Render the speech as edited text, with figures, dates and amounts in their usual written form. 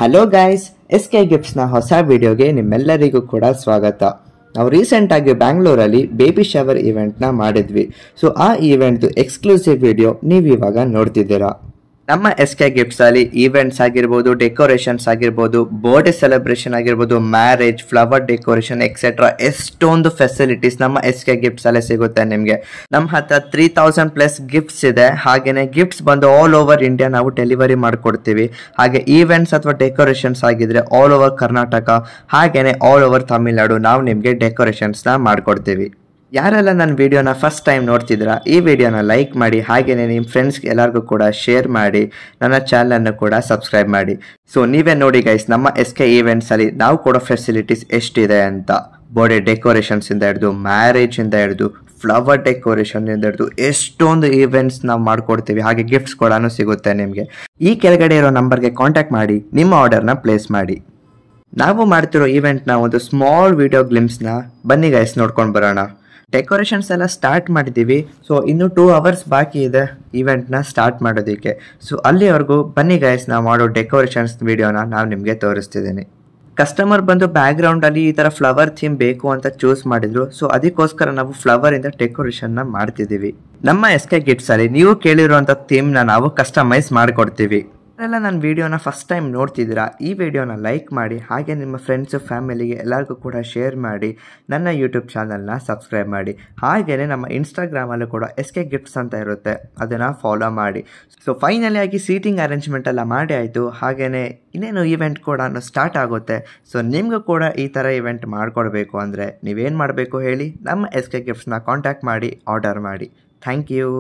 Hello guys, SK ಗಿಫ್ಟ್ಸ್ನ ಹೊಸ ವಿಡಿಯೋಗೆ ನಿಮ್ಮೆಲ್ಲರಿಗೂ ಕೂಡ ಸ್ವಾಗತ. ನಾವು ರೀಸೆಂಟಾಗಿ ಬ್ಯಾಂಗ್ಳೂರಲ್ಲಿ ಬೇಬಿ ಶವರ್ ಇವೆಂಟ್ನ ಮಾಡಿದ್ವಿ. ಸೊ ಆ ಇವೆಂಟ್ದು ಎಕ್ಸ್ಕ್ಲೂಸಿವ್ ವಿಡಿಯೋ ನೀವು ಇವಾಗ ನೋಡ್ತಿದ್ದೀರಾ. ನಮ್ಮ SK ಗಿಫ್ಟ್ಸಲ್ಲಿ ಈವೆಂಟ್ಸ್ ಆಗಿರ್ಬೋದು, ಡೆಕೋರೇಷನ್ಸ್ ಆಗಿರ್ಬೋದು, ಬರ್ಡೇ ಸೆಲೆಬ್ರೇಷನ್ ಆಗಿರ್ಬೋದು, ಮ್ಯಾರೇಜ್, ಫ್ಲವರ್ ಡೆಕೋರೇಷನ್ ಎಕ್ಸೆಟ್ರಾ ಎಷ್ಟೊಂದು ಫೆಸಿಲಿಟೀಸ್ ನಮ್ಮ SK ಗಿಫ್ಟ್ಸಲ್ಲೇ ಸಿಗುತ್ತೆ ನಿಮಗೆ. ನಮ್ಮ ಹತ್ರ 3000+ ಗಿಫ್ಟ್ಸ್ ಇದೆ. ಹಾಗೆಯೇ ಗಿಫ್ಟ್ಸ್ ಬಂದು ಆಲ್ ಓವರ್ ಇಂಡಿಯಾ ನಾವು ಡೆಲಿವರಿ ಮಾಡಿಕೊಡ್ತೀವಿ. ಹಾಗೆ ಈವೆಂಟ್ಸ್ ಅಥವಾ ಡೆಕೋರೇಷನ್ಸ್ ಆಗಿದ್ರೆ ಆಲ್ ಓವರ್ ಕರ್ನಾಟಕ ಹಾಗೆಯೇ ಆಲ್ ಓವರ್ ತಮಿಳ್ನಾಡು ನಾವು ನಿಮಗೆ ಡೆಕೋರೇಷನ್ಸ್ನ ಮಾಡಿಕೊಡ್ತೀವಿ. ಯಾರೆಲ್ಲ ನನ್ನ ವಿಡಿಯೋನ ಫಸ್ಟ್ ಟೈಮ್ ನೋಡ್ತಿದ್ದೀರಾ, ಈ ವಿಡಿಯೋನ ಲೈಕ್ ಮಾಡಿ, ಹಾಗೆಯೇ ನಿಮ್ಮ ಫ್ರೆಂಡ್ಸ್ಗೆ ಎಲ್ಲರಿಗೂ ಕೂಡ ಶೇರ್ ಮಾಡಿ, ನನ್ನ ಚಾನಲನ್ನು ಕೂಡ ಸಬ್ಸ್ಕ್ರೈಬ್ ಮಾಡಿ. ಸೊ ನೀವೇ ನೋಡಿ ಗೈಸ್, ನಮ್ಮ SK ಈವೆಂಟ್ಸಲ್ಲಿ ನಾವು ಕೊಡೋ ಫೆಸಿಲಿಟೀಸ್ ಎಷ್ಟಿದೆ ಅಂತ. ಬರ್ಡೇ ಡೆಕೋರೇಷನ್ಸಿಂದ ಹಿಡಿದು, ಮ್ಯಾರೇಜಿಂದ ಹಿಡಿದು, ಫ್ಲವರ್ ಡೆಕೋರೇಷನ್ನಿಂದ ಹಿಡಿದು ಎಷ್ಟೊಂದು ಈವೆಂಟ್ಸ್ ನಾವು ಮಾಡಿಕೊಡ್ತೀವಿ. ಹಾಗೆ ಗಿಫ್ಟ್ಸ್ ಕೂಡ ಸಿಗುತ್ತೆ ನಿಮಗೆ. ಈ ಕೆಳಗಡೆ ಇರೋ ನಂಬರ್ಗೆ ಕಾಂಟ್ಯಾಕ್ಟ್ ಮಾಡಿ ನಿಮ್ಮ ಆರ್ಡರ್ನ ಪ್ಲೇಸ್ ಮಾಡಿ. ನಾವು ಮಾಡ್ತಿರೋ ಈವೆಂಟ್ನ ಒಂದು ಸ್ಮಾಲ್ ವಿಡಿಯೋ ಗ್ಲಿಮ್ಸ್ನ ಬನ್ನಿ ಗೈಸ್ ನೋಡ್ಕೊಂಡು ಬರೋಣ. ಡೆಕೋರೇಷನ್ಸ್ ಎಲ್ಲ ಸ್ಟಾರ್ಟ್ ಮಾಡಿದ್ದೀವಿ. ಸೊ ಇನ್ನು 2 hours ಬಾಕಿ ಇದೆ ಈವೆಂಟ್ನ ಸ್ಟಾರ್ಟ್ ಮಾಡೋದಕ್ಕೆ. ಸೊ ಅಲ್ಲಿವರೆಗೂ ಬನ್ನಿ ಗೈಸ್, ನಾವು ಮಾಡೋ ಡೆಕೋರೇಷನ್ಸ್ ವಿಡಿಯೋನ ನಾನು ನಿಮಗೆ ತೋರಿಸ್ತಿದ್ದೀನಿ. ಕಸ್ಟಮರ್ ಬಂದು ಬ್ಯಾಕ್ಗ್ರೌಂಡಲ್ಲಿ ಈ ಥರ ಫ್ಲವರ್ ಥೀಮ್ ಬೇಕು ಅಂತ ಚೂಸ್ ಮಾಡಿದ್ರು. ಸೊ ಅದಕ್ಕೋಸ್ಕರ ನಾವು ಫ್ಲವರಿಂದ ಡೆಕೋರೇಷನ್ನ ಮಾಡ್ತಿದ್ದೀವಿ. ನಮ್ಮ SK ಗಿಫ್ಟ್ಸಲ್ಲಿ ನೀವು ಕೇಳಿರುವಂಥ ಥೀಮ್ನ ನಾವು ಕಸ್ಟಮೈಸ್ ಮಾಡಿಕೊಡ್ತೀವಿ. ಎಲ್ಲ ನನ್ನ ವಿಡಿಯೋನ ಫಸ್ಟ್ ಟೈಮ್ ನೋಡ್ತಿದ್ದೀರಾ, ಈ ವಿಡಿಯೋನ ಲೈಕ್ ಮಾಡಿ, ಹಾಗೆ ನಿಮ್ಮ ಫ್ರೆಂಡ್ಸು ಫ್ಯಾಮಿಲಿಗೆ ಎಲ್ಲರಿಗೂ ಕೂಡ ಶೇರ್ ಮಾಡಿ, ನನ್ನ ಯೂಟ್ಯೂಬ್ ಚಾನಲ್ನ ಸಬ್ಸ್ಕ್ರೈಬ್ ಮಾಡಿ. ಹಾಗೆಯೇ ನಮ್ಮ ಇನ್ಸ್ಟಾಗ್ರಾಮಲ್ಲೂ ಕೂಡ SK ಗಿಫ್ಟ್ಸ್ ಅಂತ ಇರುತ್ತೆ, ಅದನ್ನು ಫಾಲೋ ಮಾಡಿ. ಸೊ ಫೈನಲಿ ಆಗಿ ಸೀಟಿಂಗ್ ಅರೇಂಜ್ಮೆಂಟ್ ಎಲ್ಲ ಮಾಡಿ ಆಯಿತು. ಹಾಗೆಯೇ ಇನ್ನೇನು ಈವೆಂಟ್ ಕೂಡ ಸ್ಟಾರ್ಟ್ ಆಗುತ್ತೆ. ಸೊ ನಿಮಗೂ ಕೂಡ ಈ ಥರ ಇವೆಂಟ್ ಮಾಡಿಕೊಡ್ಬೇಕು ಅಂದರೆ ನೀವೇನು ಮಾಡಬೇಕು ಹೇಳಿ, ನಮ್ಮ SK ಗಿಫ್ಟ್ಸ್ನ ಕಾಂಟ್ಯಾಕ್ಟ್ ಮಾಡಿ ಆರ್ಡರ್ ಮಾಡಿ. Thank you.